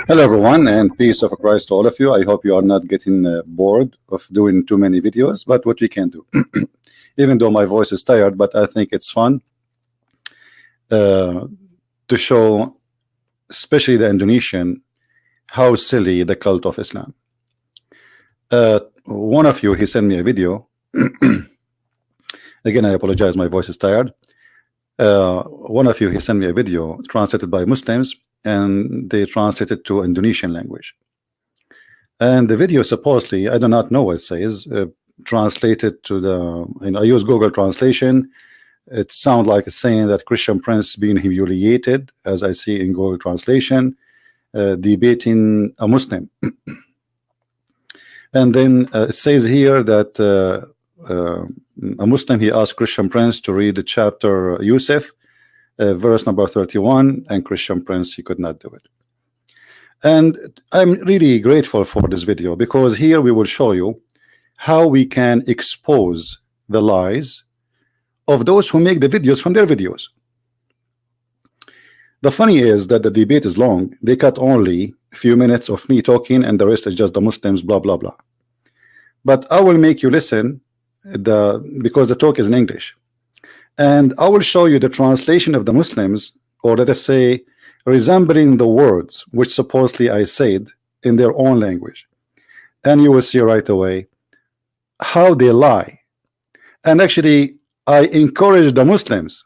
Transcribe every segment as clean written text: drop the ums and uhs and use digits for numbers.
Hello everyone, and peace of Christ to all of you. I hope you are not getting bored of doing too many videos, but what we can do. Even though my voice is tired, but I think it's fun to show, especially the Indonesian, how silly the cult of Islam. One of you, he sent me a video. Again, I apologize, my voice is tired. One of you, he sent me a video translated by Muslims, and they translated to Indonesian language. And the video supposedly, I do not know what it says, translated to the, I use Google translation. It sounds like it's saying that Christian Prince being humiliated, as I see in Google translation, debating a Muslim. And then it says here that a Muslim, he asked Christian Prince to read the chapter Yusuf, verse number 31, and Christian Prince, he could not do it. And I'm really grateful for this video, because here we will show you how we can expose the lies of those who make the videos from their videos. The funny is that the debate is long. They cut only a few minutes of me talking, and the rest is just the Muslims, blah blah blah. But I will make you listen because the talk is in English. And I will show you the translation of the Muslims, or let us say, resembling the words which supposedly I said in their own language. And you will see right away how they lie. And actually, I encourage the Muslims,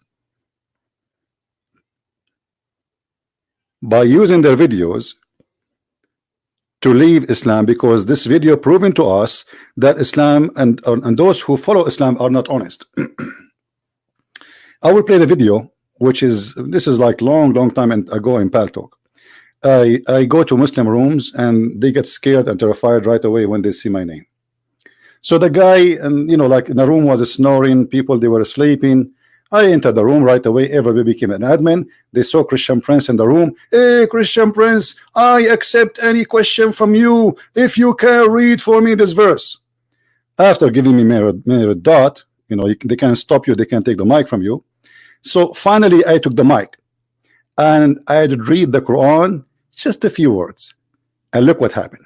by using their videos, to leave Islam, because this video proven to us that Islam and those who follow Islam are not honest. I will play the video, which is, this is like long time ago in paltalk. I go to Muslim rooms and they get scared and terrified right away when they see my name. So the guy, and like in the room was snoring, people, they were sleeping. I entered the room right away. Everybody became an admin. They saw Christian Prince in the room. Hey, Christian Prince, I accept any question from you if you can read for me this verse. After giving me mirror dot, they can't stop you, they can't take the mic from you. So finally I took the mic and I had to read the Quran, just a few words, and look what happened.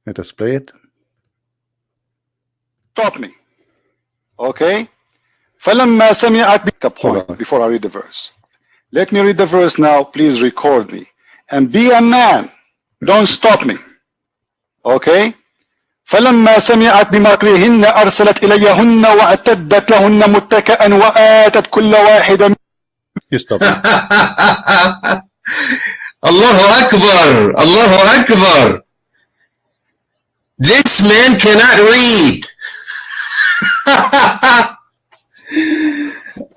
Let us play it. Stop me. Okay. فَلَمَّا سَمِعَتْ. Before I read the verse, let me read the verse now. Please record me and be a man. Don't stop me. Okay. فلما سمعت بمكرهن أرسلت إليهن وأعتدت لهن متكئا وآتت كل واحدة. You stop. Allahu Akbar, Allahu Akbar. This man cannot read.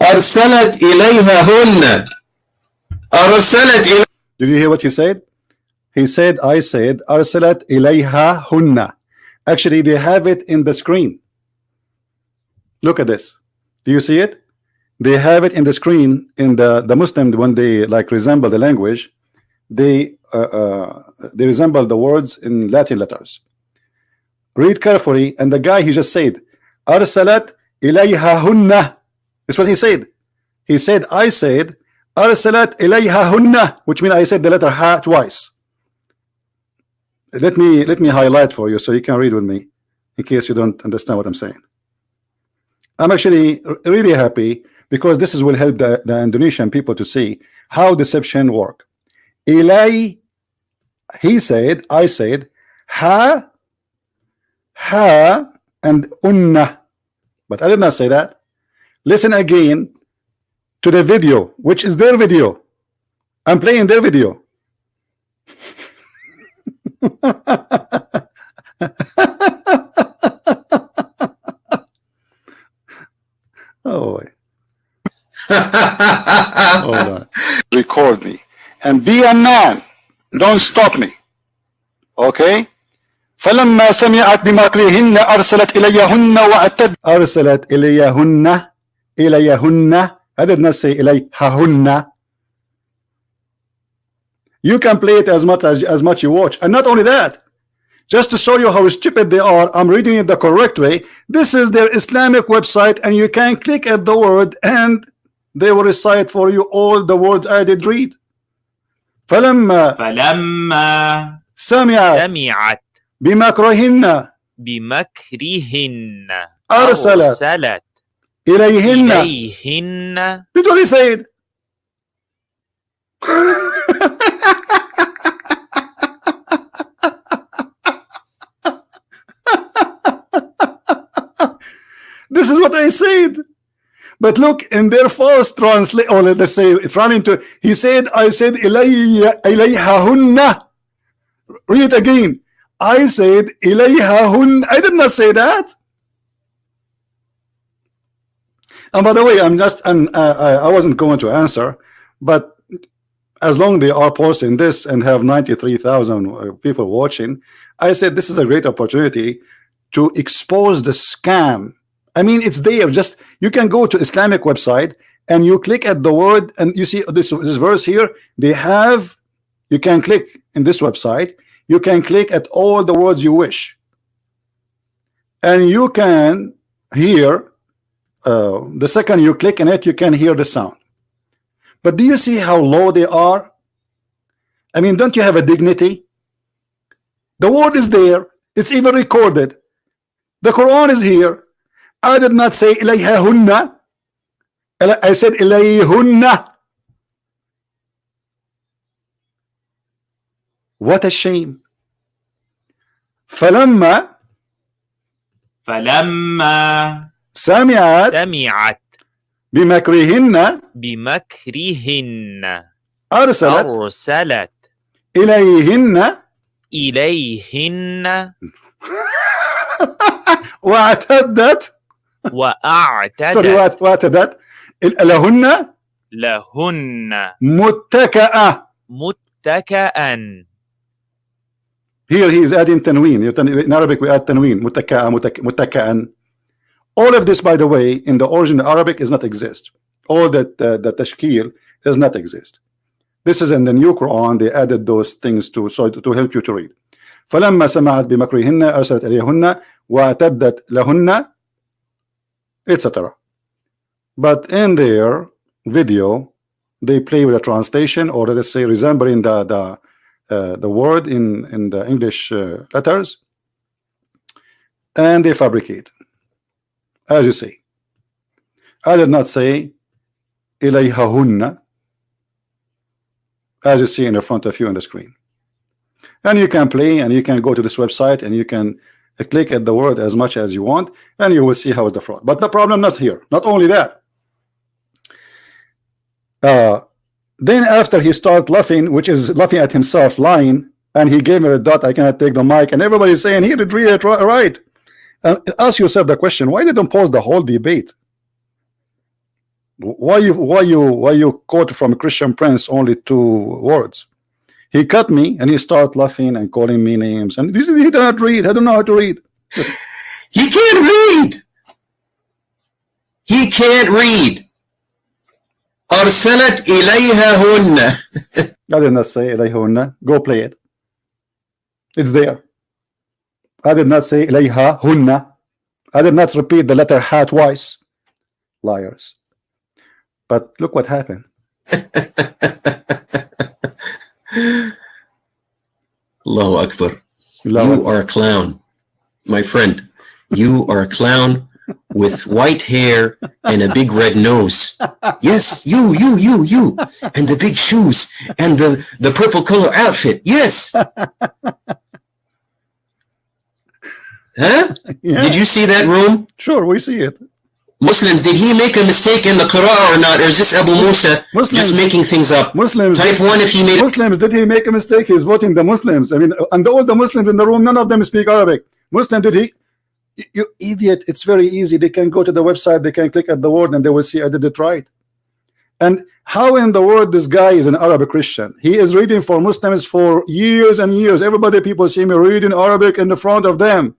أرسلت إليهن. أرسلت إليهن. Did you hear what he said? He said, I said, أرسلت إليهن. Actually, they have it in the screen. Look at this. Do you see it? They have it in the screen. In the Muslim, when they like resemble the language, they resemble the words in Latin letters. Read carefully. And the guy, he just said, Arsalat ilayhahunna. That's what he said. He said, I said, Arsalat ilayhahunna, which means I said the letter ha twice. Let me highlight for you so you can read with me in case you don't understand what I'm saying. I'm actually really happy because this will help the Indonesian people to see how deception work. Ilay, he said, I said, ha, and unna. But I did not say that. Listen again to the video, which is their video. I'm playing their video. Oh boy. Hold on. Record me and be a man. Don't stop me. Okay. فلما سمعت بمكرهن أرسلت إليهن وأعتدت. أرسلت إليهن. I did not say إليهن. You can play it as much you watch, and not only that, Just to show you how stupid they are, I'm reading it the correct way. This is their Islamic website, and you can click at the word and they will recite for you all the words I did read. فلما سمعت بمكرهن أرسلت إليهن. Did what he said? This is what I said. But look, in their false translate, or let's say it's running to, he said, I said إليهن. Read it again. I said إليهن. I did not say that. And by the way, I wasn't going to answer, but as long as they are posting this and have 93,000 people watching, I said this is a great opportunity to expose the scam. I mean, it's there. Just you can go to Islamic website and you click at the word and you see this verse here. They have, you can click in this website. You can click at all the words you wish, and you can hear. The second you click on it, you can hear the sound. But do you see how low they are? I mean, don't you have a dignity? The word is there. It's even recorded. The Quran is here. I did not say إليهن. I said إليهن. What a shame. فلما سمعت بمكرهن أرسلت إليهن واعتدت واعتدت لهن متكئة. Here he is adding tanween. In Arabic we add tanween. متكئا. All of this, by the way, in the original Arabic does not exist. All that the tashkil does not exist. This is in the new Quran. They added those things to help you to read. فلما سمعت بمكرهن أرسلت إليهن واعتدت لهن, etc. But in their video, they play with a translation, or let's say resembling the word in the English letters, and they fabricate. As you see, I did not say إليهن, as you see in the front of you on the screen. And you can play, and you can go to this website, and you can click at the word as much as you want, and you will see how is the fraud. But the problem not here. Not only that, then after he started laughing, which is laughing at himself, lying, and he gave me a dot, I cannot take the mic, and everybody's saying he did read it right. Ask yourself the question: why didn't pause the whole debate? Why you quote from Christian Prince only 2 words? He cut me and he started laughing and calling me names, and he did not read. I don't know how to read. He can't read. He can't read. أرسلت إليهن. I did not say إليهن. Go play it. It's there. I did not say إليهن. I did not repeat the letter ha twice. Liars. But look what happened. Allahu Akbar. You are a clown, my friend. You are a clown with white hair and a big red nose. Yes, you, and the big shoes and the purple color outfit. Yes. Huh? Yeah. Did you see that room? Sure, we see it. Muslims, did he make a mistake in the Qur'an or not? Or is this Abu Musa just making things up? Muslims, type 1 if he made Muslims, did he make a mistake? He's voting the Muslims. I mean, and all the Muslims in the room, none of them speak Arabic. Muslim, did he? You idiot. It's very easy. They can go to the website, they can click at the word, and they will see I did it right. And how in the world this guy is an Arabic Christian? He is reading for Muslims for years and years. Everybody, people see me reading Arabic in the front of them.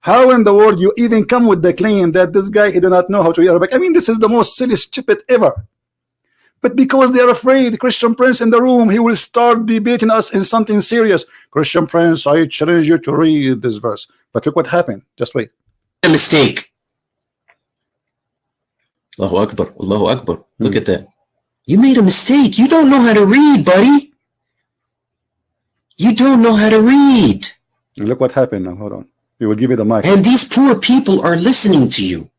How in the world you even come with the claim that this guy, he did not know how to read Arabic? I mean, this is the most silly, stupid ever. But because they are afraid, Christian Prince in the room, he will start debating us in something serious. Christian Prince, I challenge you to read this verse. But look what happened. Just wait. A mistake. Allahu Akbar. Allahu Akbar. Look at that. You made a mistake. You don't know how to read, buddy. You don't know how to read. And look what happened now. Hold on. We will give you the mic. And these poor people are listening to you.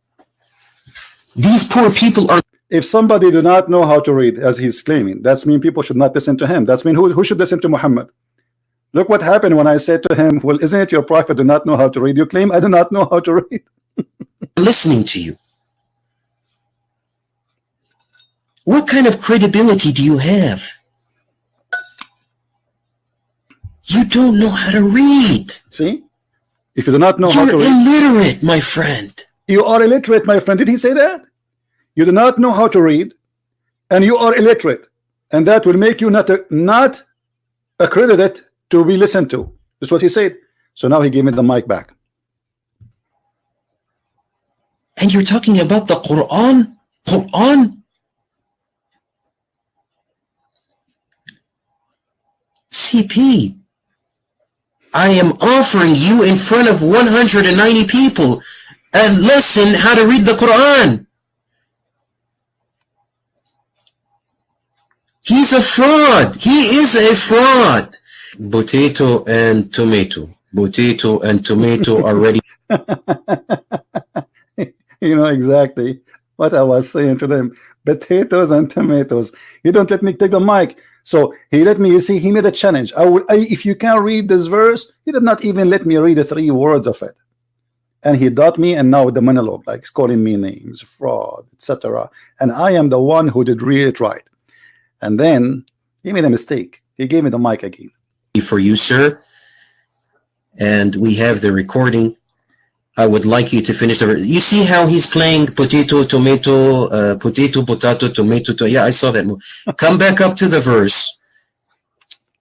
These poor people are. If somebody do not know how to read, as he's claiming, that's mean people should not listen to him. That's mean who should listen to Muhammad? Look what happened when I said to him, well, isn't it your prophet do not know how to read? You claim I do not know how to read. Listening to you. What kind of credibility do you have? You don't know how to read. See? If you do not know how to read. You're illiterate, my friend. You are illiterate, my friend. Did he say that? You do not know how to read, and you are illiterate, and that will make you not accredited to be listened to. That's what he said. So now he gave me the mic back. And you're talking about the Quran? Quran? CP, I am offering you in front of 190 people a lesson how to read the Quran. He's a fraud. He is a fraud. Potato and tomato. Potato and tomato are ready. You know exactly what I was saying to them. Potatoes and tomatoes. You don't let me take the mic. So he let me, you see, he made a challenge. If you can read this verse, he did not even let me read the 3 words of it. And he taught me, and now the monologue, like calling me names, fraud, etc. And I am the one who did read it right. And then he made a mistake. He gave me the mic again. For you, sir. And we have the recording. I would like you to finish the. You see how he's playing potato, tomato, potato, potato, tomato. Yeah, I saw that move. Come back up to the verse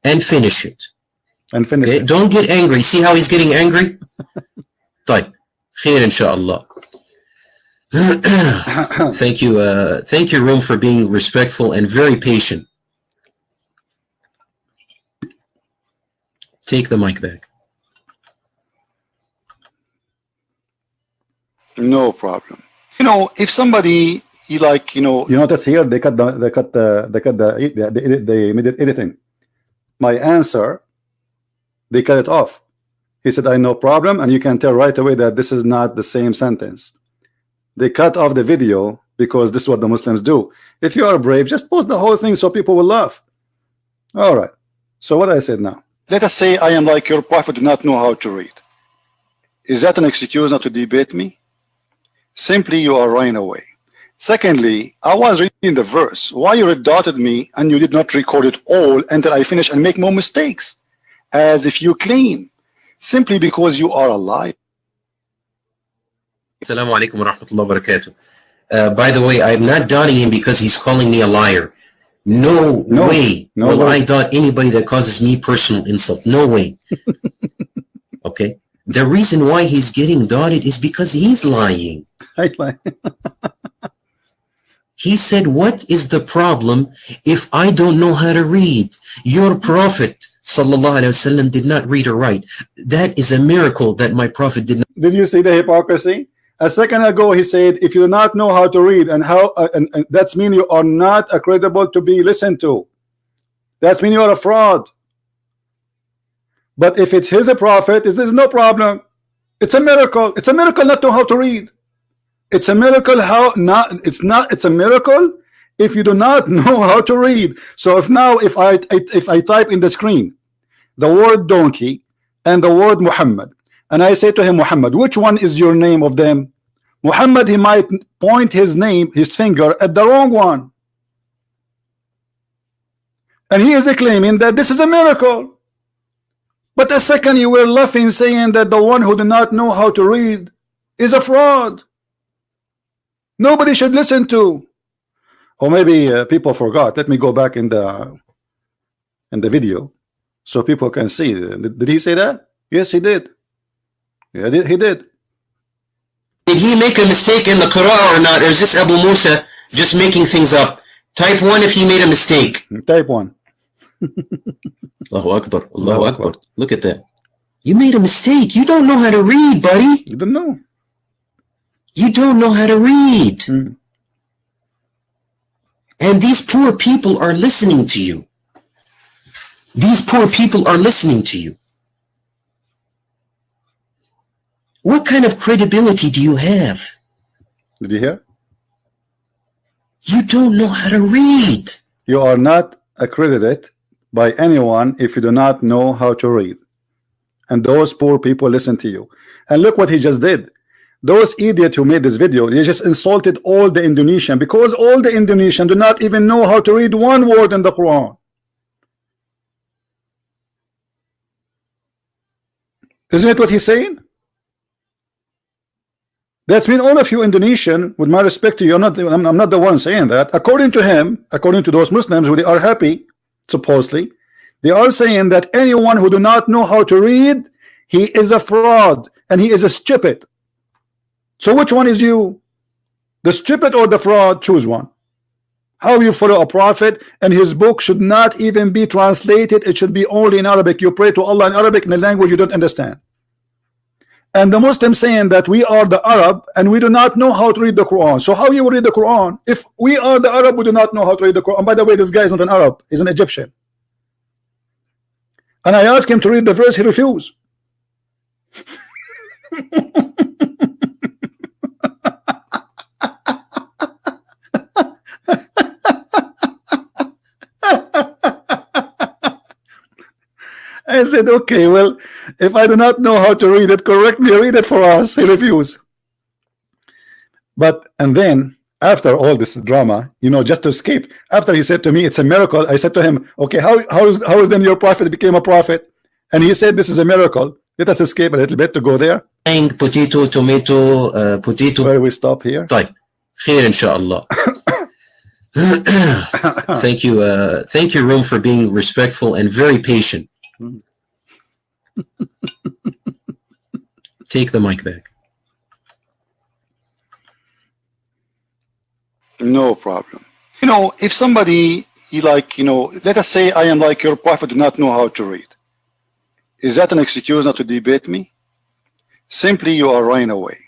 and finish it. And finish it. Don't get angry. See how he's getting angry? طيب. خير إن شاء الله. Thank you. Thank you, Room, for being respectful and very patient. Take the mic back. No problem. You know, if somebody you notice here they made it editing. My answer, they cut it off. He said, I no problem, and you can tell right away that this is not the same sentence. They cut off the video because this is what the Muslims do. If you are brave, just post the whole thing so people will laugh. All right. So what I said now. Let us say I am like your prophet, do not know how to read. Is that an excuse not to debate me? Simply you are running away. Secondly, I was reading the verse. Why you red-dotted me and you did not record it all until I finish and make more mistakes? As if you claim. Simply because you are a liar. Assalamu alaikum wa rahmatullahi wa barakatuh. By the way, I'm not dotting him because he's calling me a liar. No way will I dot anybody that causes me personal insult. No way. Okay? The reason why he's getting dotted is because he's lying. He said, what is the problem if I don't know how to read? Your prophet sallallahu alaihi wasallam did not read or write. That is a miracle that my prophet did not. Did you see the hypocrisy? A second ago he said, if you do not know how to read and how and that's mean you are not credible to be listened to. That's mean you are a fraud. But if it's his a prophet, there's no problem. It's a miracle. It's a miracle not to know how to read. It's a miracle it's a miracle if you do not know how to read. So if I type in the screen the word donkey and the word Muhammad, and I say to him, Muhammad, which one is your name of them? Muhammad, he might point his finger at the wrong one. And he is claiming that this is a miracle. But a second you were laughing, saying that the one who do not know how to read is a fraud. Nobody should listen to. Or maybe people forgot. Let me go back in the video so people can see. Did he say that? Yes, he did. Yeah, he did. Did he make a mistake in the Quran or not? Or is this Abu Musa just making things up? Type 1 if he made a mistake. Type 1. Allahu Akbar. Allahu Akbar. Look at that. You made a mistake. You don't know how to read, buddy. You don't know. You don't know how to read. And these poor people are listening to you. These poor people are listening to you. What kind of credibility do you have? Did you hear? You don't know how to read. You are not accredited by anyone if you do not know how to read. And those poor people listen to you. And look what he just did. Those idiots who made this video, they just insulted all the Indonesian, because all the Indonesian do not even know how to read one word in the Quran. Isn't it what he's saying? That's mean all of you Indonesian, with my respect to you, I'm not the one saying that. According to him, according to those Muslims who they are happy, supposedly, they are saying that anyone who do not know how to read, he is a fraud and he is a stupid. So which one is you? The stupid or the fraud? Choose one. How you follow a prophet and his book should not even be translated, it should be only in Arabic. You pray to Allah in Arabic in a language you don't understand. And the Muslims saying that we are the Arab and we do not know how to read the Quran. So how you will read the Quran? If we are the Arab, we do not know how to read the Quran. By the way, this guy is not an Arab, he's an Egyptian. And I asked him to read the verse, he refused. I said, okay, well, if I do not know how to read it, correct me, read it for us. He refused. But, and then, after all this drama, you know, just to escape, after he said to me, it's a miracle, I said to him, okay, how is then your prophet became a prophet? And he said, this is a miracle. Let us escape a little bit to go there. Potato, tomato, potato. Where we stop here? طيب. خير إن شاء الله. Thank you, Room, for being respectful and very patient. Take the mic back. No problem. You know, if somebody, let us say I am like your prophet, do not know how to read. Is that an excuse not to debate me? Simply you are running away.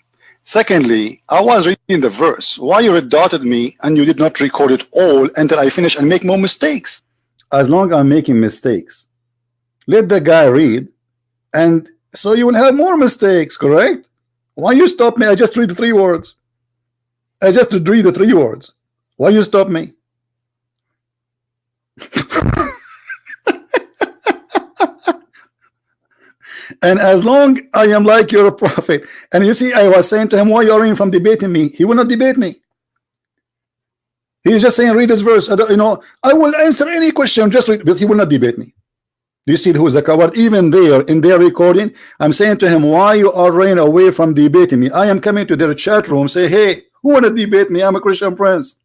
Secondly, I was reading the verse. Why you red-dotted me and you did not record it all until I finish and make more mistakes? As long as I'm making mistakes, let the guy read, and so you will have more mistakes, correct? Why you stop me? I just read the 3 words. I just read the 3 words. Why you stop me? And as long I am like your prophet, and you see, I was saying to him, why you are in from debating me? He will not debate me. He's just saying, read this verse. I will answer any question, just read, but he will not debate me. Do you see who's the coward? Even there in their recording, I'm saying to him, why you are running away from debating me? I am coming to their chat room, say, hey, who want to debate me? I'm a Christian prince.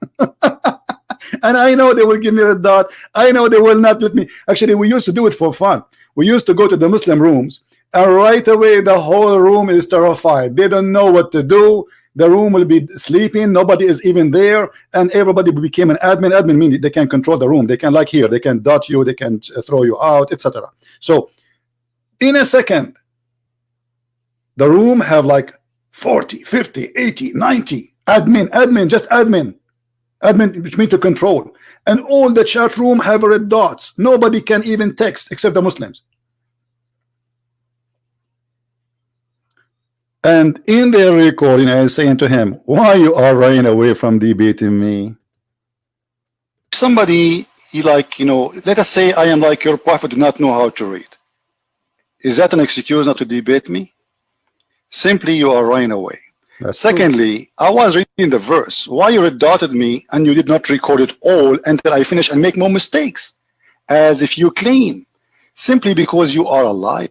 And I know they will give me a dot. I know they will not let me. Actually, we used to do it for fun. We used to go to the Muslim rooms, and right away the whole room is terrified. They don't know what to do. The room will be sleeping, nobody is even there, and everybody became an admin. Admin means they can control the room. They can, like here, they can dot you, they can throw you out, etc. So in a second, the room have like 40, 50, 80, 90 admin, just admin, which means to control. And all the chat room have red dots. Nobody can even text except the Muslims. And in their recording, I was saying to him, why you are running away from debating me? Somebody, let us say I am like your prophet, do not know how to read. Is that an excuse not to debate me? Simply you are running away. Secondly, true. I was reading the verse. Why you red-dotted me and you did not record it all until I finish and make more mistakes? As if you claim. Simply because you are a liar.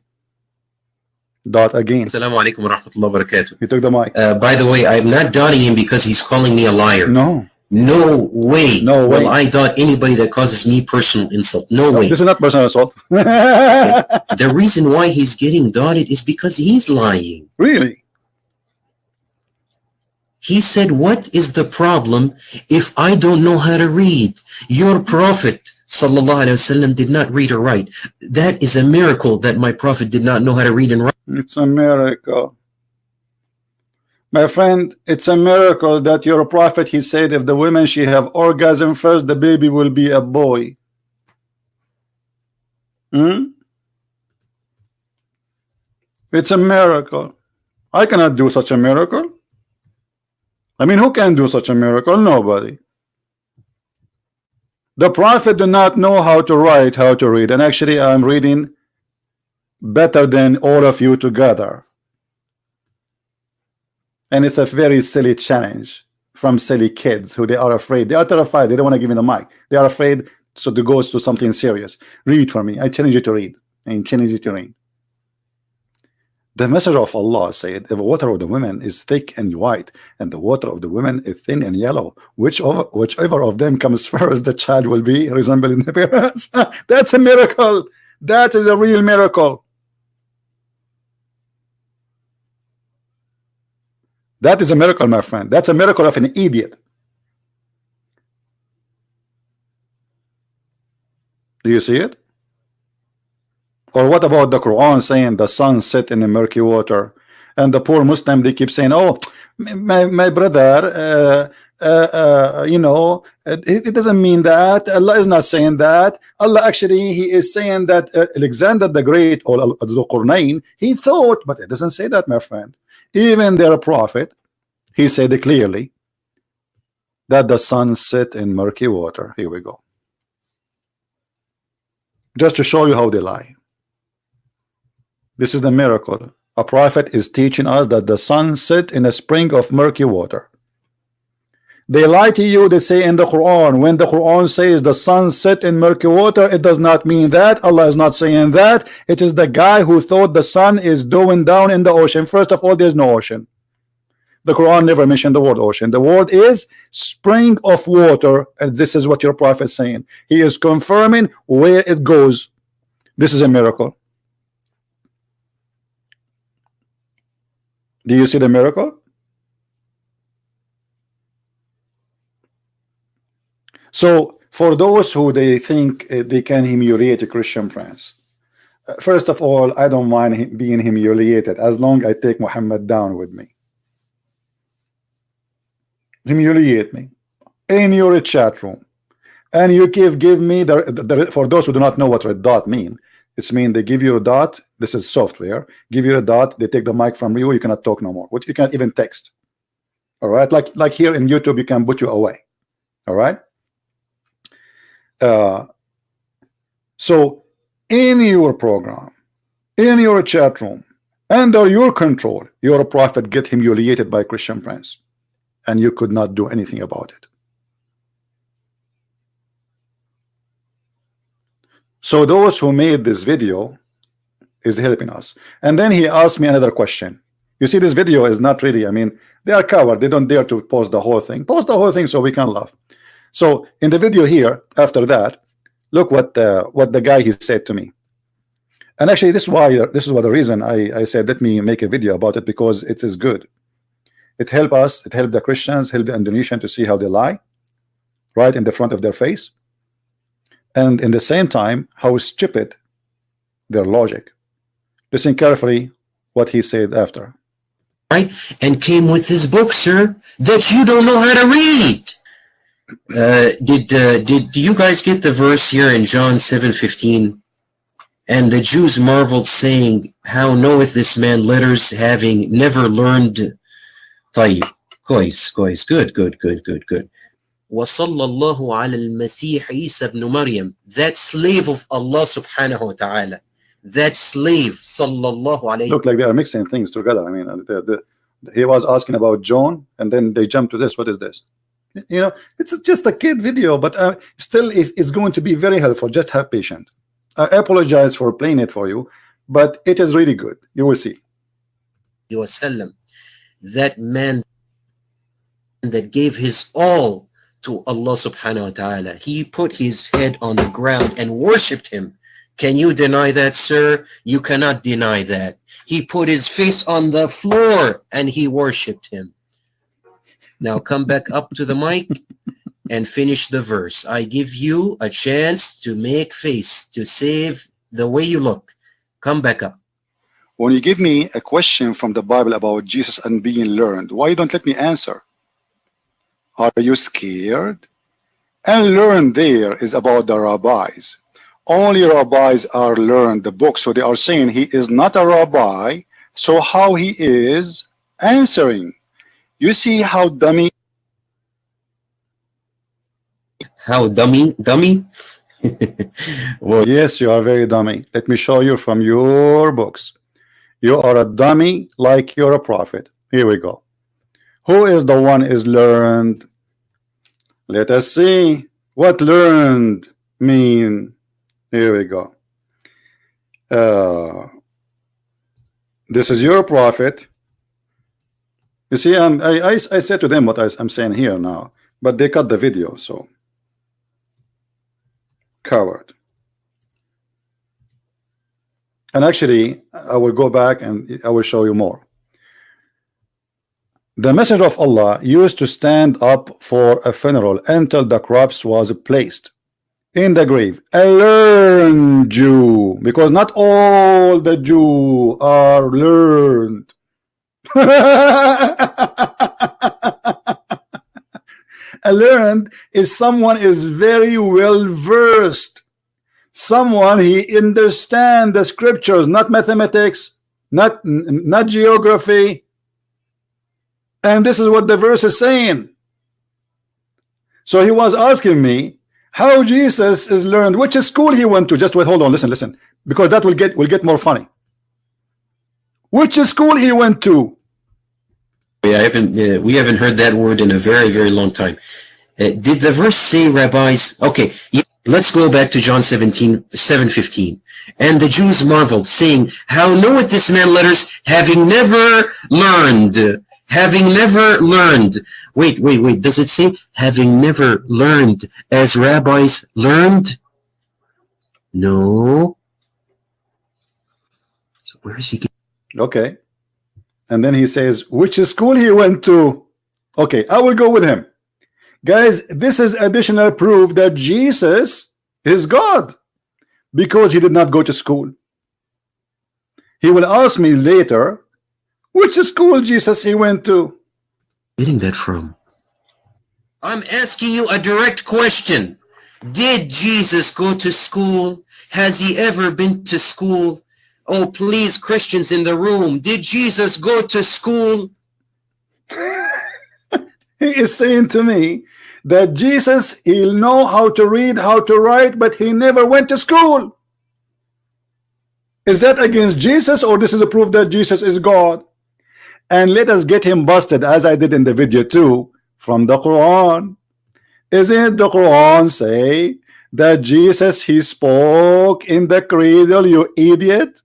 Dot again. Assalamu alaikum wa rahmatullahi wa barakatuh. You took the mic. By the way, I'm not dotting him because he's calling me a liar. No. No way. No way. Will I dot anybody that causes me personal insult? No way. This is not personal assault. The reason why he's getting dotted is because he's lying. Really? He said, what is the problem if I don't know how to read? Your prophet, sallallahu alaihi wasallam, did not read or write. That is a miracle that my prophet did not know how to read and write. It's a miracle. My friend, it's a miracle that your prophet, he said, if the women, she have orgasm first, the baby will be a boy. It's a miracle. I cannot do such a miracle. I mean, who can do such a miracle? Nobody. The prophet do not know how to write, how to read. And actually, I'm reading better than all of you together. And it's a very silly challenge from silly kids who they are afraid. They are terrified. They don't want to give me the mic. They are afraid, so to go to something serious. Read for me. I challenge you to read. And challenge you to read. The messenger of Allah said, if the water of the women is thick and white, and the water of the women is thin and yellow, whichever of them comes first, the child will be resembling the parents. That's a miracle. That is a real miracle. That is a miracle, my friend. That's a miracle of an idiot. Do you see it? Or what about the Quran saying the sun set in the murky water? And the poor Muslim, they keep saying, oh, my brother, you know, it doesn't mean that. Allah is not saying that. Allah actually, he is saying that Alexander the Great, or the Qurnain, he thought, but it doesn't say that, my friend. Even their prophet, he said it clearly that the sun set in murky water. Here we go. Just to show you how they lie. This is the miracle. A prophet is teaching us that the sun set in a spring of murky water. They lie to you. They say in the Quran, when the Quran says the sun set in murky water, it does not mean that. Allah is not saying that. It is the guy who thought the sun is going down in the ocean. First of all, there's no ocean. The Quran never mentioned the word ocean. The word is spring of water, and this is what your prophet is saying. He is confirming where it goes. This is a miracle. Do you see the miracle? So for those who they think they can humiliate a Christian prince, first of all, I don't mind being humiliated as long as I take Muhammad down with me. Humiliate me in your chat room, and you give me the for those who do not know what red dot mean. It's mean they give you a dot. This is software. Give you a dot. They take the mic from you. You cannot talk no more. What you cannot even text. All right, like here in YouTube, you can put you away. All right. So in your program, in your chat room, under your control, your prophet get humiliated by Christian prince, and you could not do anything about it. So those who made this video is helping us. And then he asked me another question. You see, this video is not really, I mean, they are coward. They don't dare to post the whole thing. Post the whole thing so we can laugh. So in the video here, after that, look what the guy he said to me. And actually, this is the reason I said let me make a video about it, because it is good. It helped us. It helped the Christians, helped the Indonesian to see how they lie, right in the front of their face. And in the same time, how stupid their logic. Listen carefully what he said after. Right, and came with his book, sir, that you don't know how to read. Did you guys get the verse here in John 7:15? And the Jews marveled, saying, how knoweth this man letters, having never learned? طيب, كويس, good. وصلى الله على المسيح عيسى ابن مريم, that slave of Allah subhanahu wa ta'ala, that slave, sallallahu alayhi. Look like they are mixing things together. I mean, he was asking about John, and then they jump to this. What is this? You know, it's just a kid video, but still, it's going to be very helpful. Just have patience. I apologize for playing it for you, but it is really good. You will see. That man that gave his all to Allah subhanahu wa ta'ala, he put his head on the ground and worshipped him. Can you deny that, sir? You cannot deny that. He put his face on the floor and he worshipped him. Now come back up to the mic and finish the verse. I give you a chance to make face, to save the way you look. Come back up. When you give me a question from the Bible about Jesus and being learned, why you don't let me answer? Are you scared? And learn there is about the rabbis. Only rabbis are learned the book, so they are saying he is not a rabbi, so how he is answering? You see how dummy? How dummy? Well, yes, you are very dummy. Let me show you from your books. You are a dummy like you're a prophet. Here we go. Who is the one is learned? Let us see what learned mean. Here we go. This is your prophet. You see, I said to them what I'm saying here now, but they cut the video, so coward. And actually, I will go back and I will show you more. The messenger of Allah used to stand up for a funeral until the corpse was placed in the grave. A learned Jew, because not all the Jews are learned. A learned is someone is very well versed. Someone he understand the scriptures, not mathematics, not geography. And this is what the verse is saying. So he was asking me how Jesus is learned, which school he went to. Just wait, hold on, listen, because that will get more funny. Which school he went to? Yeah, we haven't heard that word in a very, very long time. Did the verse say rabbis? Okay, let's go back to John 7:15. And the Jews marveled, saying, how knoweth this man letters, having never learned? Having never learned. Wait. Does it say having never learned as rabbis learned? No. So where is he? Okay. And then he says, which school he went to? Okay, I will go with him. Guys, this is additional proof that Jesus is God, because he did not go to school. He will ask me later, which school Jesus he went to? Getting that from? I'm asking you a direct question. Did Jesus go to school? Has he ever been to school? Oh, please, Christians in the room, did Jesus go to school? He is saying to me that Jesus, he'll know how to read, how to write, but he never went to school. Is that against Jesus, or this is a proof that Jesus is God? And let us get him busted, as I did in the video too, from the Quran. Isn't the Quran say that Jesus, he spoke in the cradle, you idiot?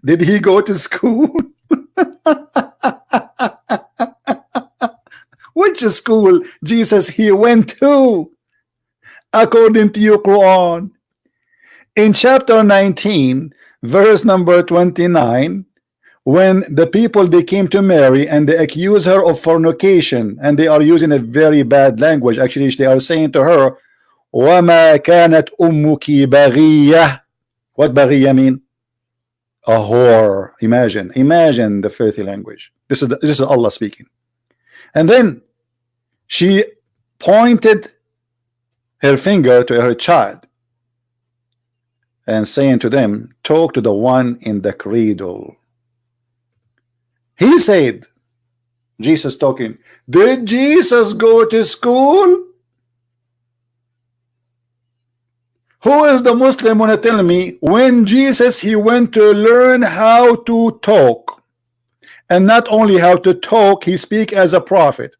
Did he go to school? Which school Jesus he went to according to your Quran? In chapter 19 verse number 29, when the people they came to Mary and they accuse her of fornication, and they are using a very bad language. Actually, they are saying to her, وَمَا كَانَتْ أُمُّكِ بَغِيَّةً. What baghiya mean? A whore. Imagine the filthy language. This is Allah speaking. And then she pointed her finger to her child and saying to them, talk to the one in the cradle. He said, Jesus talking, did Jesus go to school? Who is the Muslim want to tell me when Jesus he went to learn how to talk? And not only how to talk, he speak as a prophet.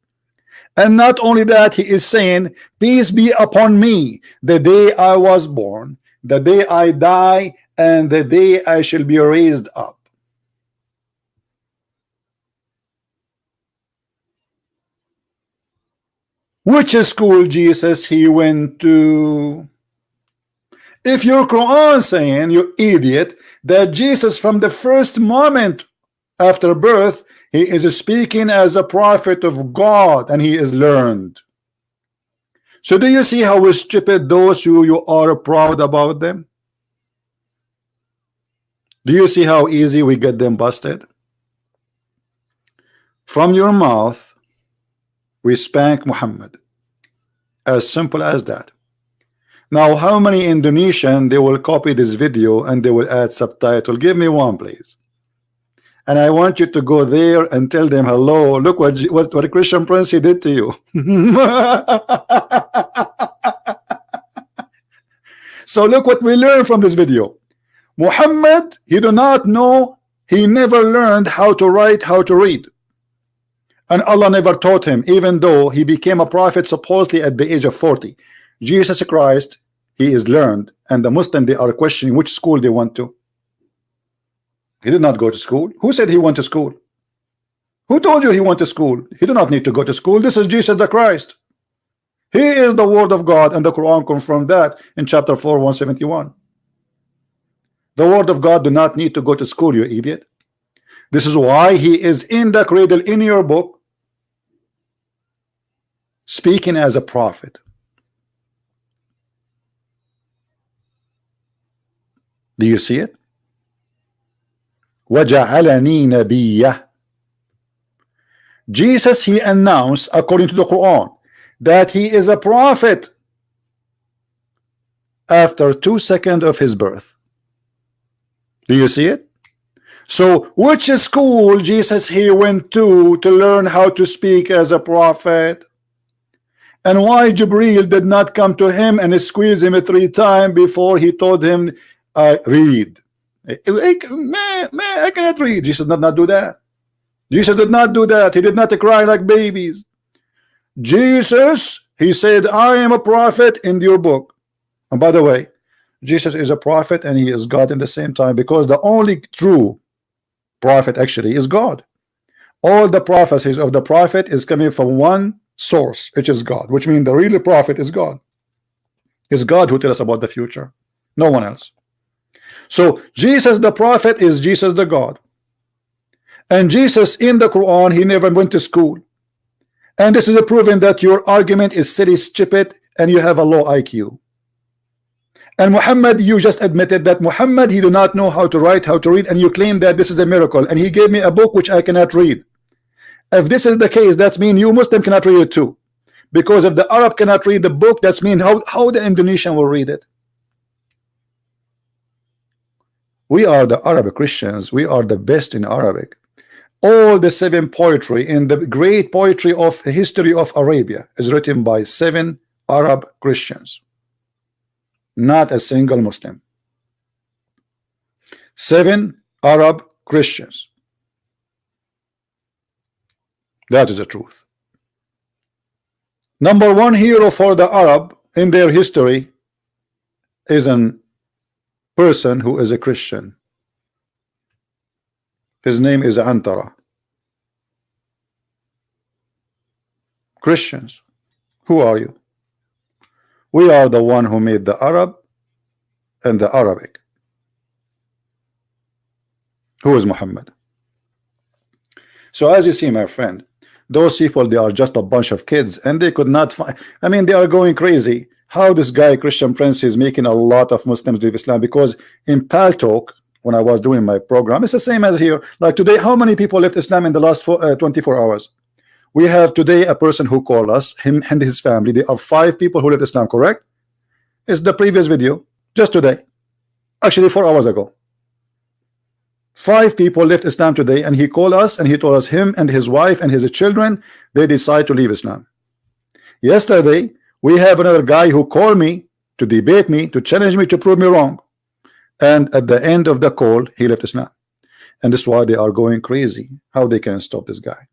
And not only that, he is saying, peace be upon me, the day I was born, the day I die, and the day I shall be raised up. Which school Jesus he went to? If your Quran saying, you idiot, that Jesus from the first moment after birth, He is speaking as a prophet of God, and he is learned. So do you see how stupid those who you are proud about them? Do you see how easy we get them busted? From your mouth we spank Muhammad. As simple as that. Now how many Indonesian they will copy this video and they will add subtitle? Give me one, please. And I want you to go there and tell them, hello, look what Christian Prince he did to you. So look what we learn from this video. Muhammad, he do not know, he never learned how to write, how to read. And Allah never taught him, even though he became a prophet supposedly at the age of 40. Jesus Christ, he is learned, and the Muslim, they are questioning which school they went to. He did not go to school. Who said he went to school? Who told you he went to school? He did not need to go to school. This is Jesus the Christ. He is the word of God, and the Quran confirmed that in chapter 4, 171. The word of God do not need to go to school, you idiot. This is why he is in the cradle in your book, speaking as a prophet. Do you see it? وَجَعَلَنِي نَبِيًّا. Jesus, he announced according to the Quran that he is a prophet after 2 seconds of his birth. Do you see it? So which school Jesus he went to learn how to speak as a prophet? And why Jibreel did not come to him and squeeze him 3 times before he told him, read? I cannot read. Jesus did not do that. Jesus did not do that. He did not cry like babies. Jesus, he said, I am a prophet in your book. And by the way, Jesus is a prophet and he is God in the same time, because the only true prophet actually is God. All the prophecies of the prophet is coming from one source, which is God, which means the real prophet is God. It's God who tells us about the future, no one else. So Jesus the prophet is Jesus the God. And Jesus in the Quran, he never went to school. And this is a proven that your argument is silly, stupid, and you have a low IQ. And Muhammad, you just admitted that Muhammad, he do not know how to write, how to read, and you claim that this is a miracle, and he gave me a book which I cannot read. If this is the case, that means you Muslim cannot read it too, because if the Arab cannot read the book, that means how the Indonesian will read it. We are the Arab Christians. We are the best in Arabic. All the 7 poetry in the great poetry of the history of Arabia is written by 7 Arab Christians. Not a single Muslim. 7 Arab Christians. That is the truth. Number 1 hero for the Arab in their history is a person who is a Christian. His name is Antara. Christians, who are you? We are the one who made the Arab and the Arabic. Who is Muhammad? So as you see, my friend, those people, they are just a bunch of kids, and they could not find, I mean, they are going crazy. How this guy Christian Prince is making a lot of Muslims leave Islam, because in paltalk, when I was doing my program, it's the same as here. Like today, how many people left Islam in the last 24 hours? We have today a person who called us, him and his family. There are 5 people who left Islam, correct? It's the previous video, just today. Actually, 4 hours ago. 5 people left Islam today, and he called us and he told us him and his wife and his children, they decide to leave Islam. Yesterday, we have another guy who called me to debate me, to challenge me, to prove me wrong. And at the end of the call, he left Islam. And this is why they are going crazy. How they can stop this guy?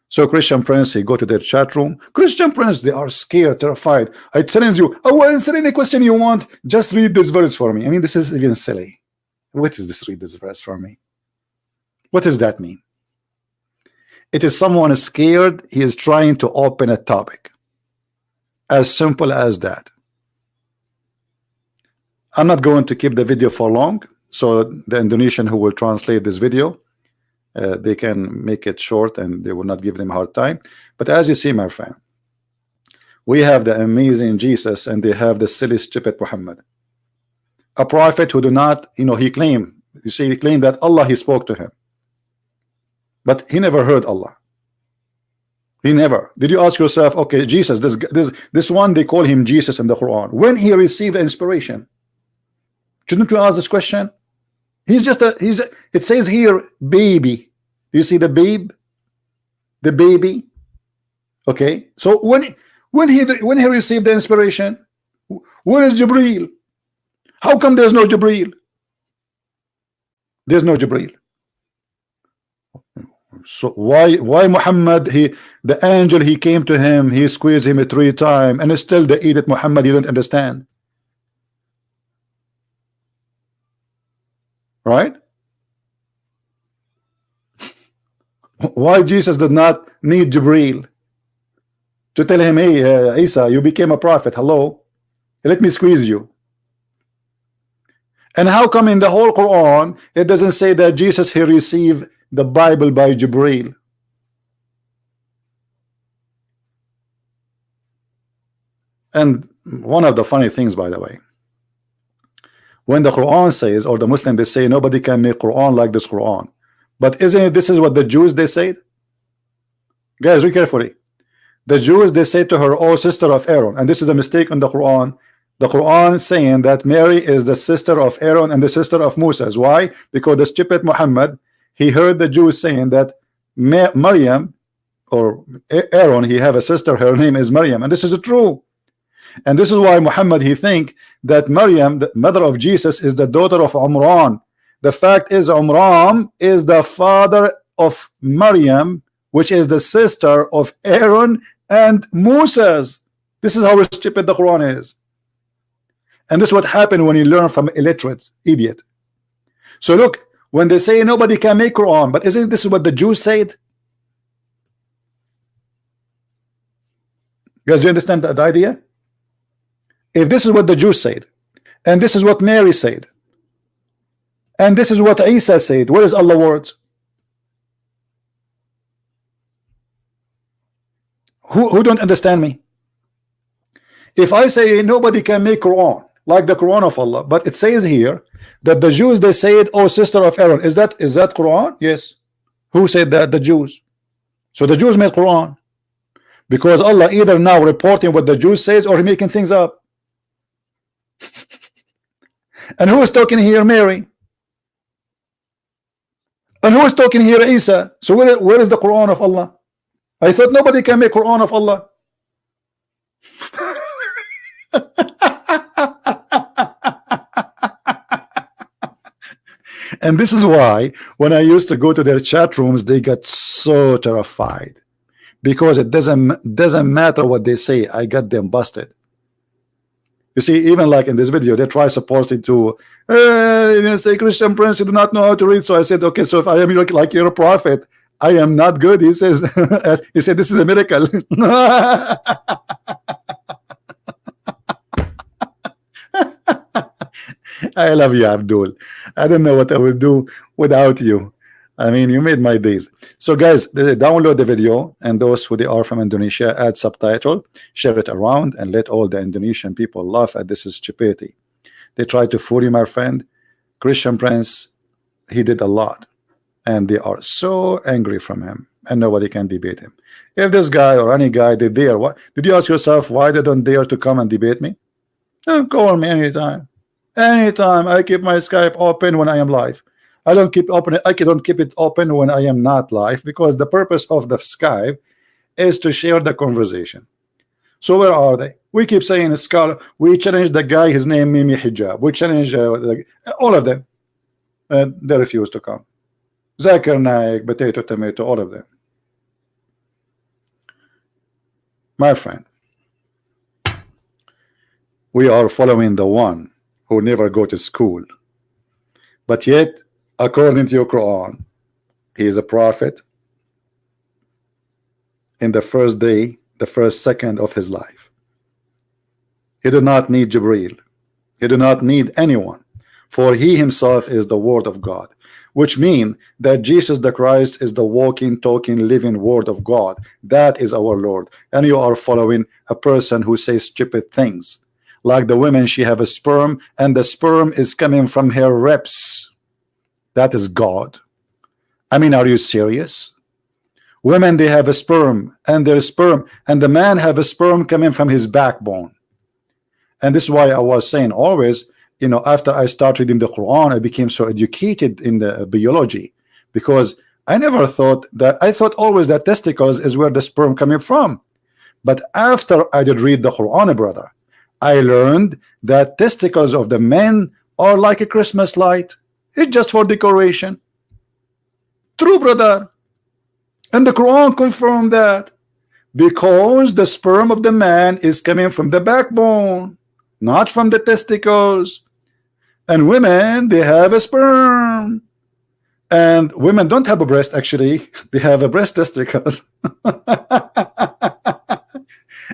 So Christian Prince, he go to their chat room. Christian Prince, they are scared, terrified. I challenge you. I will answer any question you want. Just read this verse for me. I mean, this is even silly. What is this? Read this verse for me. What does that mean? It is someone scared. He is trying to open a topic. As simple as that. I'm not going to keep the video for long, so the Indonesian who will translate this video, they can make it short and they will not give them a hard time. But as you see, my friend, we have the amazing Jesus and they have the silly stupid Muhammad, a prophet who do not, you know, he claimed, you see, he claimed that Allah, he spoke to him, but he never heard Allah. He never. Did you ask yourself, okay, Jesus, this one, they call him Jesus in the Quran, when he received inspiration? Shouldn't you ask this question? He's just it says here baby. You see the babe, the baby. Okay, so when he received the inspiration, where is Jibreel? How come there's no Jibreel? There's no Jibreel. So why Muhammad, the angel, he came to him, he squeezed him 3 times, and still the idiot Muhammad, you don't understand, right? Why Jesus did not need Jibreel to tell him, hey, Isa, you became a prophet, hello, let me squeeze you? And how come in the whole Quran it doesn't say that Jesus, he received the Bible by Jibreel? And one of the funny things, by the way, when the Quran says, or the Muslim, they say nobody can make Quran like this Quran, but isn't it, this is what the Jews, they said? Guys, read carefully. The Jews, they say to her, oh sister of Aaron, and this is a mistake in the Quran. The Quran is saying that Mary is the sister of Aaron and the sister of Moses. Why? Because the stupid Muhammad, he heard the Jews saying that Maryam or Aaron, he have a sister, her name is Maryam, and this is true. And this is why Muhammad, he think that Maryam, the mother of Jesus, is the daughter of Umran. The fact is Umran is the father of Maryam, which is the sister of Aaron and Moses. This is how stupid the Quran is. And this is what happened when you learn from illiterate idiot. So look, when they say nobody can make Quran, but isn't this what the Jews said? Guys, do you understand the idea? If this is what the Jews said, and this is what Mary said, and this is what Isa said, where is Allah's words? Who don't understand me? If I say nobody can make Quran like the Quran of Allah, but it says here that the Jews, they said, oh sister of Aaron, is that Quran? Yes. Who said that? The Jews. So the Jews made Quran, because Allah either now reporting what the Jews says or he making things up. And who is talking here? Mary. And who is talking here? Isa. So where is the Quran of Allah? I thought nobody can make Quran of Allah. And this is why when I used to go to their chat rooms, they got so terrified, because it doesn't matter what they say, I got them busted. You see, even like in this video, they try supposedly to say, Christian Prince, you do not know how to read. So I said, okay, so if I am like you're a prophet, I am not good. He says, he said, this is a miracle. I love you, Abdul. I don't know what I will do without you. I mean, you made my days. So guys, download the video, and those who they are from Indonesia, add subtitle, share it around, and let all the Indonesian people laugh at this stupidity. They try to fool you, my friend. Christian Prince, he did a lot, and they are so angry from him, and nobody can debate him. If this guy or any guy they dare, what did you ask yourself why they don't dare to come and debate me? Call me anytime. Anytime. I keep my Skype open when I am live. I don't keep it open when I am not live, because the purpose of the Skype is to share the conversation. So where are they? We keep saying scholar. We challenge the guy, his name Mimi Hijab. We challenge all of them. They refuse to come. Zakir Naik, Potato Tomato, all of them. My friend, we are following the one who never go to school, but yet, according to your Quran, he is a prophet in the first day, the first second of his life. He did not need Jibreel. He did not need anyone, for he himself is the word of God. which mean that Jesus the Christ is the walking, talking, living word of God. That is our Lord. And you are following a person who says stupid things. Like the women, she have a sperm, and the sperm is coming from her ribs. That is God. I mean, are you serious? Women, they have a sperm, and their sperm, and the man have a sperm coming from his backbone. And this is why I was saying always, you know, after I started reading the Quran, I became so educated in the biology, because I never thought that, I thought always that testicles is where the sperm coming from. But after I did read the Quran, brother, I learned that testicles of the men are like a Christmas light. It's just for decoration. True, brother. And the Quran confirmed that, because the sperm of the man is coming from the backbone, not from the testicles. And women, they have a sperm. And women don't have a breast, actually. They have a breast testicles.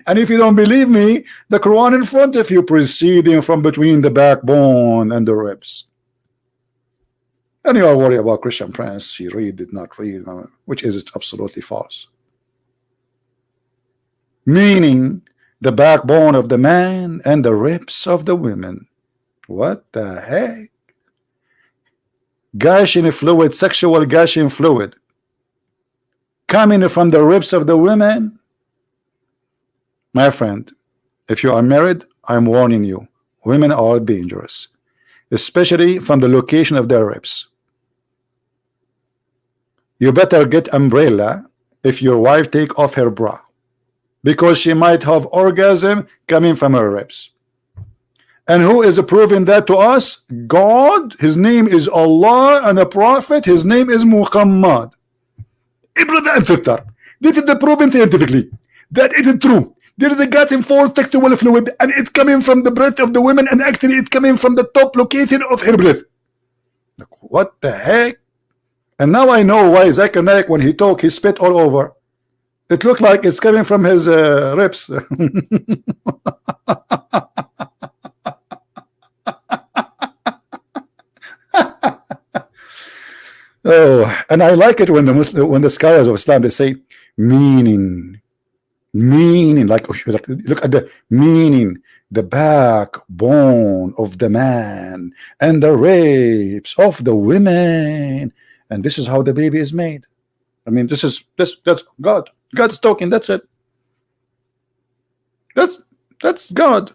And if you don't believe me, the Quran in front of you, proceeding from between the backbone and the ribs. And you are worried about Christian Prince, he read, did not read, which is absolutely false. Meaning the backbone of the man and the ribs of the women. What the heck? Gushing fluid, sexual gushing fluid, coming from the ribs of the women. My friend, if you are married, I'm warning you, women are dangerous, especially from the location of their ribs. You better get umbrella if your wife take off her bra, because she might have orgasm coming from her ribs. And who is proving that to us? God. His name is Allah, and the Prophet, his name is Muhammad. Brother and sister, this is the proven scientifically that it is true. There is a gassing for sexual fluid, and it's coming from the breast of the women, and actually it's coming from the top location of her breast. What the heck? And now I know why Zakir Naik, when he talk, he spit all over. It looked like it's coming from his ribs. Oh, and I like it when the scholars of Islam, they say meaning, like look at the meaning, the backbone of the man and the ribs of the women, and this is how the baby is made. I mean, that's God. God's talking. That's it. That's God.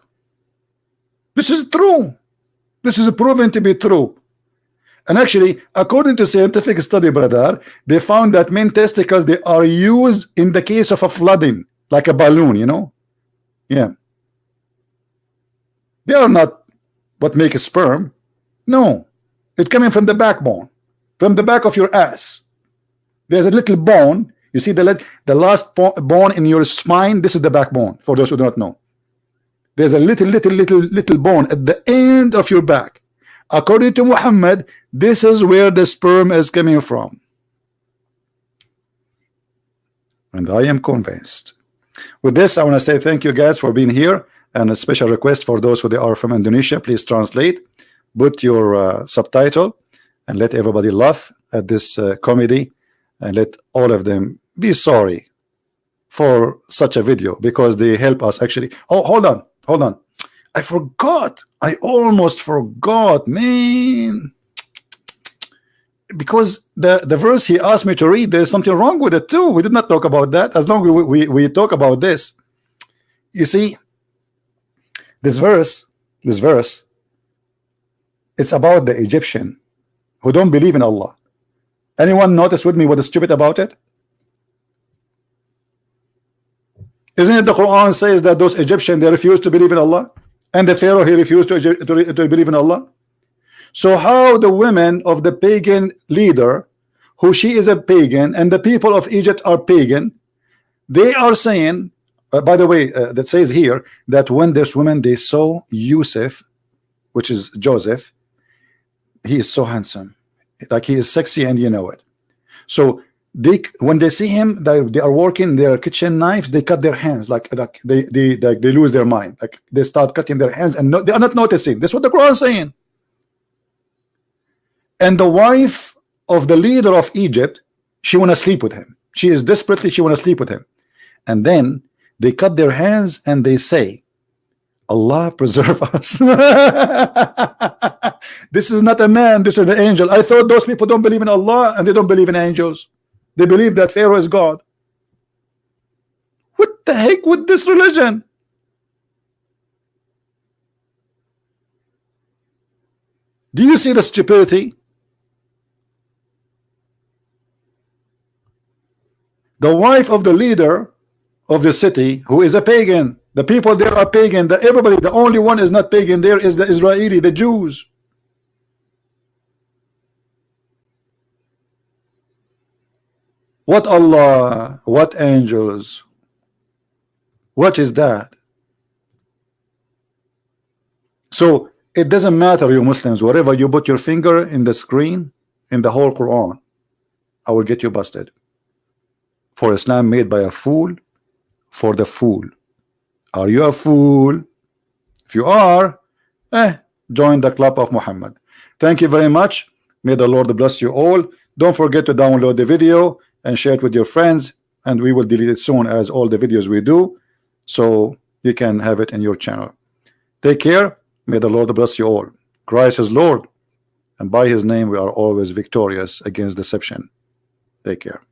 This is true. This is proven to be true. And actually, according to scientific study, brother, they found that men testicles, they are used in the case of a flooding, like a balloon, you know. Yeah, they are not what make a sperm. No, it's coming from the backbone, from the back of your ass. There's a little bone. You see the last bone in your spine. This is the backbone. For those who do not know, there's a little bone at the end of your back. According to Muhammad, this is where the sperm is coming from. And I am convinced. With this, I want to say thank you guys for being here, and a special request for those who they are from Indonesia, please translate, put your subtitle, and let everybody laugh at this comedy, and let all of them be sorry for such a video, because they help us actually. Oh, hold on. I forgot. I almost forgot, man. Because the verse he asked me to read, there's something wrong with it too. We did not talk about that. As long as we talk about this, you see, this verse, it's about the Egyptian who don't believe in Allah. Anyone notice with me what is stupid about it? Isn't it the Quran says that those Egyptians, they refused to believe in Allah? And the Pharaoh, he refused to believe in Allah. So how the women of the pagan leader, who she is a pagan, and the people of Egypt are pagan, they are saying, by the way, that says here that when this woman, they saw Yusuf, which is Joseph, he is so handsome, like he is sexy, and you know it. So when they see him, they are working their kitchen knives, they cut their hands, like they lose their mind, like they start cutting their hands, and they are not noticing. That's what the Quran is saying. And the wife of the leader of Egypt, she want to sleep with him. She is desperately, she want to sleep with him. And then they cut their hands and they say, Allah preserve us. This is not a man, this is the angel. I thought those people don't believe in Allah and they don't believe in angels. They believe that Pharaoh is God. What the heck with this religion? Do you see the stupidity? The wife of the leader of the city, who is a pagan, the people there are pagan, everybody, the only one is not pagan there is the Israeli, the Jews. What Allah, what angels, what is that? So it doesn't matter, you Muslims, wherever you put your finger in the screen, in the whole Quran, I will get you busted. For Islam made by a fool, for the fool. Are you a fool? If you are, join the club of Muhammad. Thank you very much. May the Lord bless you all. Don't forget to download the video and share it with your friends, and we will delete it soon, as all the videos we do, so you can have it in your channel. Take care. May the Lord bless you all. Christ is Lord, and by his name we are always victorious against deception. Take care.